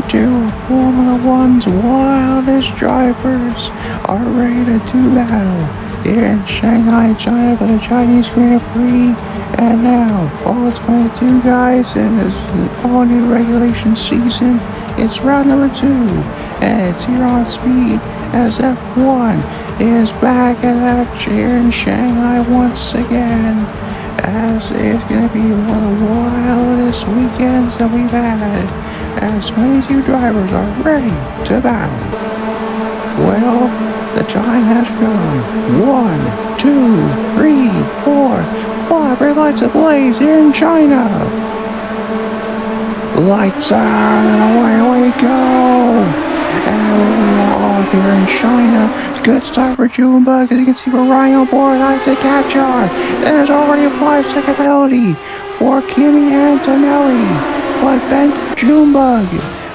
2022 Formula One's wildest drivers are ready to do battle here in Shanghai, China for the Chinese Grand Prix. And now, all 22 guys in this all-new regulation season, it's round number 2, and it's here on speed as F1 is back in action here in Shanghai once again, as it's going to be one of the wildest weekends that we've had, as 22 drivers are ready to battle. Well, the time has come. 1, 2, 3, 4, 5 red lights ablaze here in China. Lights out and away we go. And we are off here in China. Good start for Junebug, as you can see we're riding on board. I say catch on. And there's already applied second penalty for Kimi Antonelli. But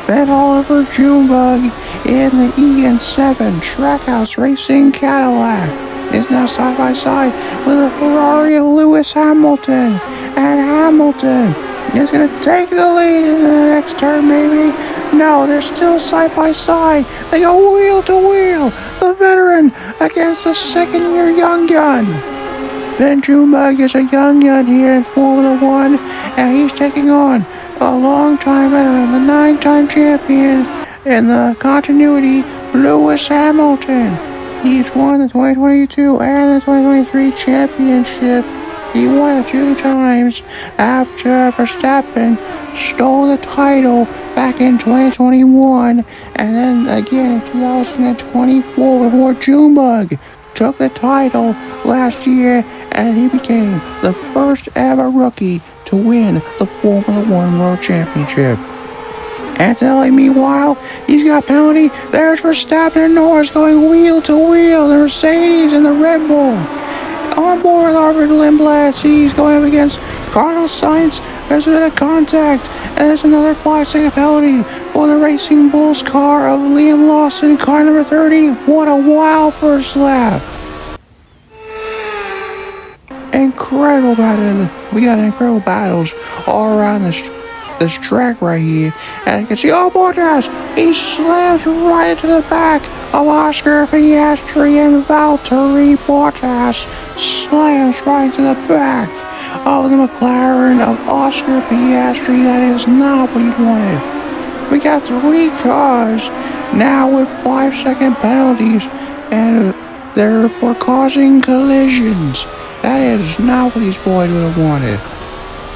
Ben Oliver Junebug in the EN7 Trackhouse Racing Cadillac is now side by side with a Ferrari of Lewis Hamilton. And Hamilton is going to take the lead in the next turn, maybe. No, they're still side by side. They go wheel to wheel. The veteran against the second-year young gun. Ben Junebug is a young gun here in Formula One, and he's taking on a long-time veteran, the 9-time champion in the continuity, Lewis Hamilton. He's won the 2022 and the 2023 championship. He won it 2 times after Verstappen stole the title back in 2021, and then again in 2024 before Junebug took the title last year, and he became the first ever rookie to win the Formula One World Championship. Antonelli, meanwhile, he's got penalty. There's Verstappen and Norris going wheel to wheel, the Mercedes and the Red Bull. On board Robert Lindblad, he's going up against Carlos Sainz. There's a bit of contact, and there's another 5-second penalty for the Racing Bulls car of Liam Lawson, car number 30. What a wild first lap. Incredible battle. We got incredible battles all around this track right here. And you can see, oh, Bottas, he slams right into the back of Oscar Piastri, and Valtteri Bottas slams right into the back of the McLaren of Oscar Piastri. That is not what he wanted. We got 3 cars now with 5-second penalties, and they're for causing collisions. That is not what these boys would have wanted.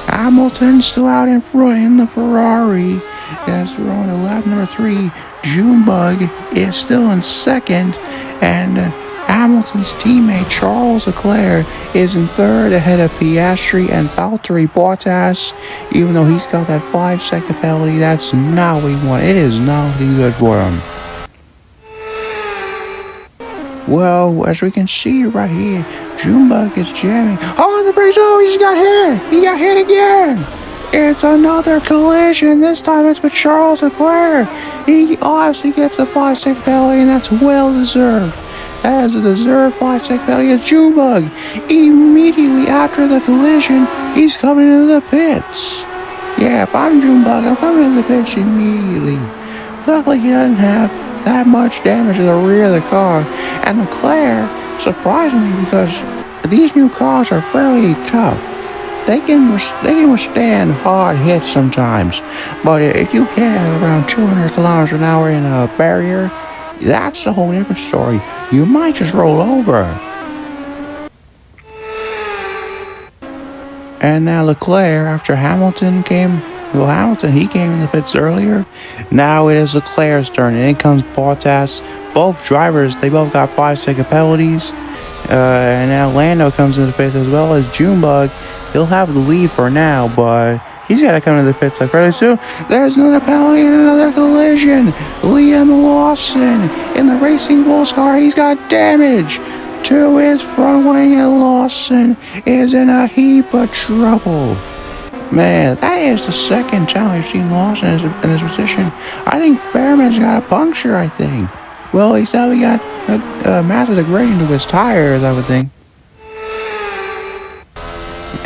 Hamilton's still out in front in the Ferrari. As we're on lap number 3, Junebug is still in second, and Hamilton's teammate Charles Leclerc is in third ahead of Piastri and Valtteri Bottas. Even though he's got that 5-second penalty, that's not what he wanted. It is not looking good for him. Well, as we can see right here, Junebug is jamming. Oh, the brakes! Oh, he just got hit! He got hit again! It's another collision. This time it's with Charles Leclerc. He obviously gets the 5-second penalty, and that's well deserved. That is a deserved 5-second penalty. It's Junebug. Immediately after the collision, he's coming into the pits. Yeah, if I'm Junebug, I'm coming into the pits immediately. Luckily, he doesn't have that much damage to the rear of the car. And Leclerc, surprisingly, because these new cars are fairly tough, they can withstand hard hits sometimes. But if you hit around 200 kilometers an hour in a barrier, that's a whole different story. You might just roll over. And now Leclerc, after Hamilton came in the pits earlier. Now it is Leclerc's turn, and in comes Bottas. Both drivers, they both got 5-second penalties. And now Lando comes into the pits as well as Junebug. He'll have the lead for now, but he's got to come into the pits like really soon. There's another penalty and another collision. Liam Lawson in the Racing Bulls car, he's got damage to his front wing, and Lawson is in a heap of trouble. Man, that is the second time we've seen Lawson in this position. I think Behrman's got a puncture, I think. Well, he's probably got a massive degrading to his tires, I would think.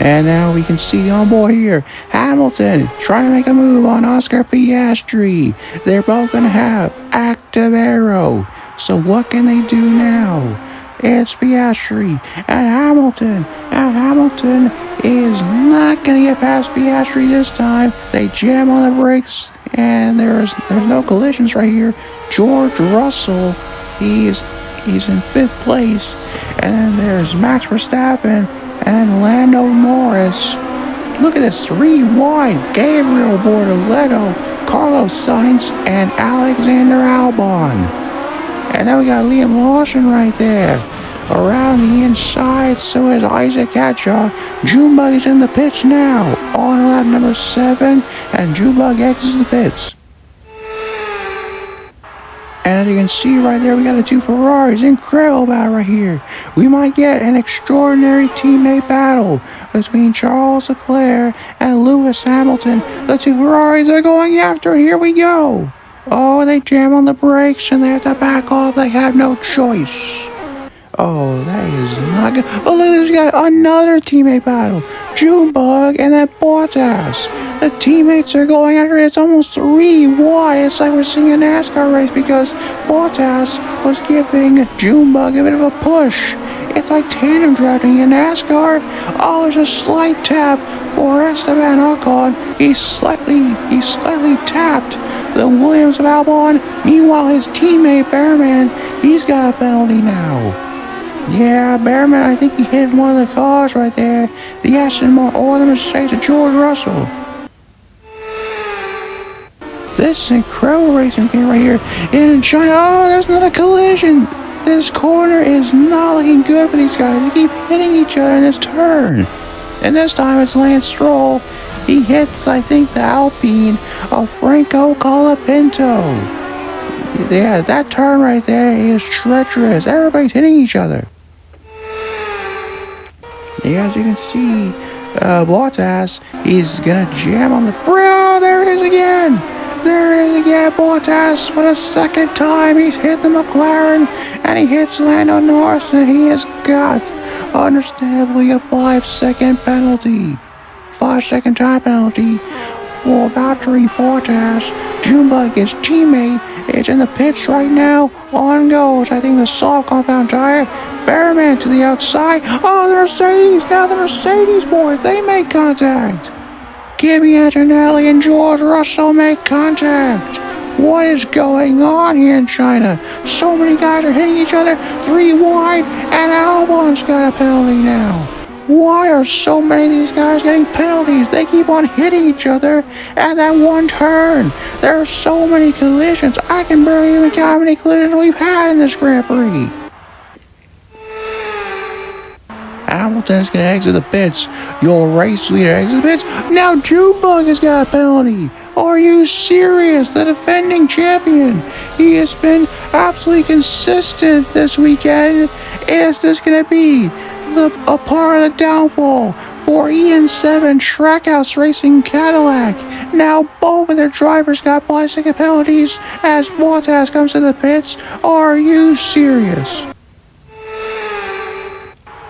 And now we can see on board here, Hamilton trying to make a move on Oscar Piastri. They're both going to have active arrow. So what can they do now? It's Piastri and Hamilton. And Hamilton is not going to get past Piastri this time. They jam on the brakes, and there's no collisions right here. George Russell, he's in 5th place. And then there's Max Verstappen and Lando Norris. Look at this, 3 wide. Gabriel Bortoleto, Carlos Sainz, and Alexander Albon. And then we got Liam Lawson right there. Around the inside, so is Isaac Hatcher. Junebug is in the pits now. On lap number 7, and Junebug exits the pits. And as you can see right there, we got the 2 Ferraris. Incredible battle right here. We might get an extraordinary teammate battle between Charles Leclerc and Lewis Hamilton. The 2 Ferraris are going after it. Here we go. Oh, they jam on the brakes and they have to back off. They have no choice. Oh, that is not good. Oh, look, there's got another teammate battle. Junebug and then Bottas. The teammates are going after it. It's almost 3 wide. It's like we're seeing a NASCAR race because Bottas was giving Junebug a bit of a push. It's like tandem driving in NASCAR. Oh, there's a slight tap for Esteban Ocon. He slightly tapped the Williams of Albon. Meanwhile, his teammate Behrman, he's got a penalty now. Yeah, Behrman, I think he hit one of the cars right there. The Aston Martin or the Mercedes of George Russell. This is incredible racing game right here in China. Oh, there's another collision. This corner is not looking good for these guys. They keep hitting each other in this turn. And this time it's Lance Stroll. He hits, I think, the Alpine of Franco Colapinto. Yeah, that turn right there is treacherous. Everybody's hitting each other. Yeah, as you can see, Bottas, he's gonna jam on the... Oh, there it is again! There it is again, Bottas, for the 2nd time. He's hit the McLaren, and he hits Lando Norris, and he has got, understandably, a 5-second penalty. 5-second time penalty for Valtteri Bottas. Junebug, his teammate, is in the pits right now. On goes, I think, the soft compound tire. Behrman to the outside. Oh, the Mercedes. Now the Mercedes boys, they make contact. Kimi Antonelli and George Russell make contact. What is going on here in China? So many guys are hitting each other. 3 wide, and Albon's got a penalty now. Why are so many of these guys getting penalties? They keep on hitting each other at that one turn. There are so many collisions. I can barely even count how many collisions we've had in this Grand Prix. Hamilton is going to exit the pits. Your race leader exits the pits. Now Junebug has got a penalty. Are you serious? The defending champion. He has been absolutely consistent this weekend. Is this going to be a part of the downfall for EN7 Trackhouse Racing Cadillac? Now both of their drivers got 5-second penalties as Bottas comes to the pits. Are you serious?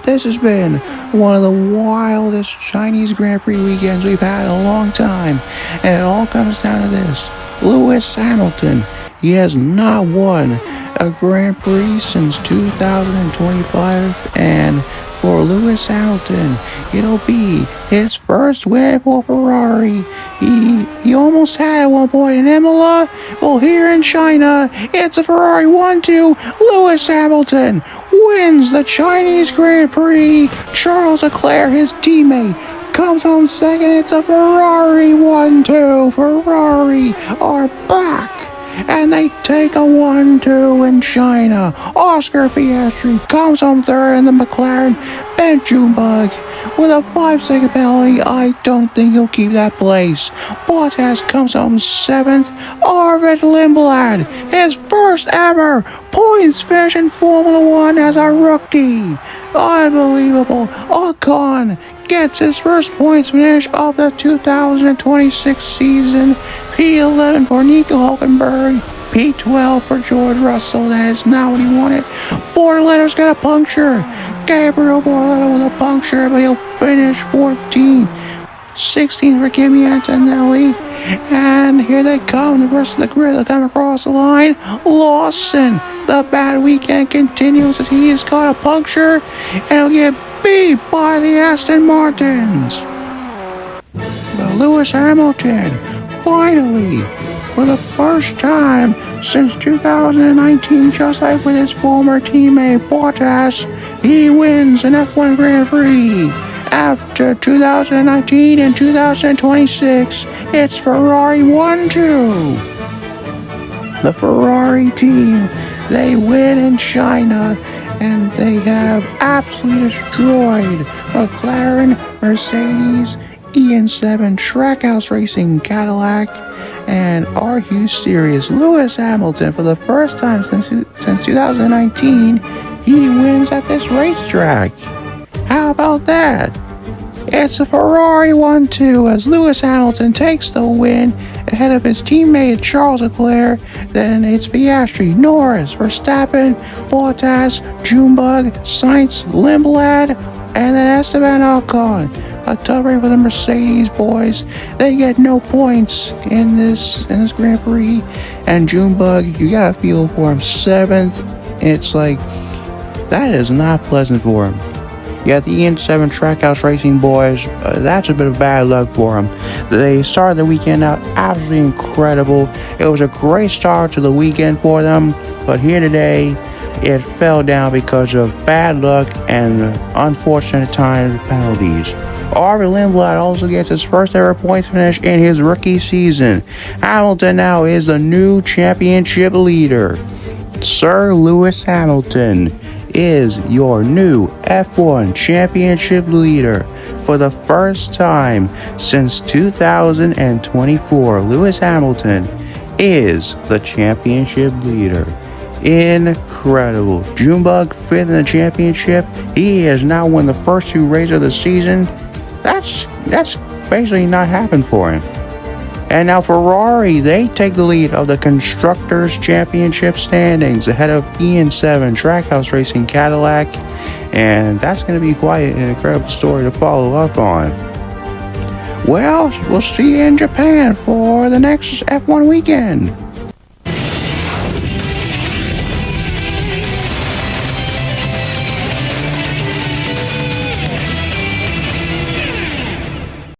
This has been one of the wildest Chinese Grand Prix weekends we've had in a long time. And it all comes down to this. Lewis Hamilton, he has not won a Grand Prix since 2025. And for Lewis Hamilton, it'll be his first win for Ferrari. He almost had at one point in Imola. Well, here in China, it's a Ferrari 1-2. Lewis Hamilton wins the Chinese Grand Prix. Charles Leclerc, his teammate, comes home second. It's a Ferrari 1-2. Ferrari are back. And they take a 1-2 in China. Oscar Piastri comes home third in the McLaren. Ben Junebug with a 5-second penalty. I don't think he'll keep that place. Bottas comes home 7th. Arvid Lindblad, his first ever points finish in Formula 1 as a rookie. Unbelievable. Ocon gets his first points finish of the 2026 season. P11 for Nico Hulkenberg. P12 for George Russell. That is not what he wanted. Bortoletto's got a puncture. Gabriel Bortoletto with a puncture, but he'll finish 14th. 16th for Kimi Antonelli. And here they come. The rest of the grid will come across the line. Lawson. The bad weekend continues as he has got a puncture. And he'll get beat by the Aston Martins. But Lewis Hamilton, finally, for the first time since 2019, just like with his former teammate Bottas, he wins an F1 Grand Prix. After 2019 and 2026, it's Ferrari 1-2. The Ferrari team, they win in China, and they have absolutely destroyed McLaren, Mercedes, EN7 Trackhouse Racing Cadillac, and are you serious? Lewis Hamilton, for the first time since 2019, he wins at this racetrack. How about that? It's a Ferrari 1-2 as Lewis Hamilton takes the win ahead of his teammate Charles Leclerc. Then it's Piastri, Norris, Verstappen, Bottas, Junebug, Sainz, Lindblad, and then Esteban Ocon. A tough race for the Mercedes boys. They get no points in this Grand Prix. And Junebug, you gotta feel for him. 7th. It's like, that is not pleasant for him. Yeah, the EN7 Trackhouse Racing boys, that's a bit of bad luck for them. They started the weekend out absolutely incredible. It was a great start to the weekend for them, but here today, it fell down because of bad luck and unfortunate time penalties. Arvid Lindblad also gets his first ever points finish in his rookie season. Hamilton now is the new championship leader. Sir Lewis Hamilton is your new F1 championship leader for the first time since 2024. Lewis Hamilton is the championship leader. Incredible. Junebug 5th in the championship. He has now won the first 2 races of the season. That's basically not happened for him. And now Ferrari, they take the lead of the Constructors' Championship standings ahead of EN7 Trackhouse Racing Cadillac. And that's going to be quite an incredible story to follow up on. Well, we'll see you in Japan for the next F1 weekend.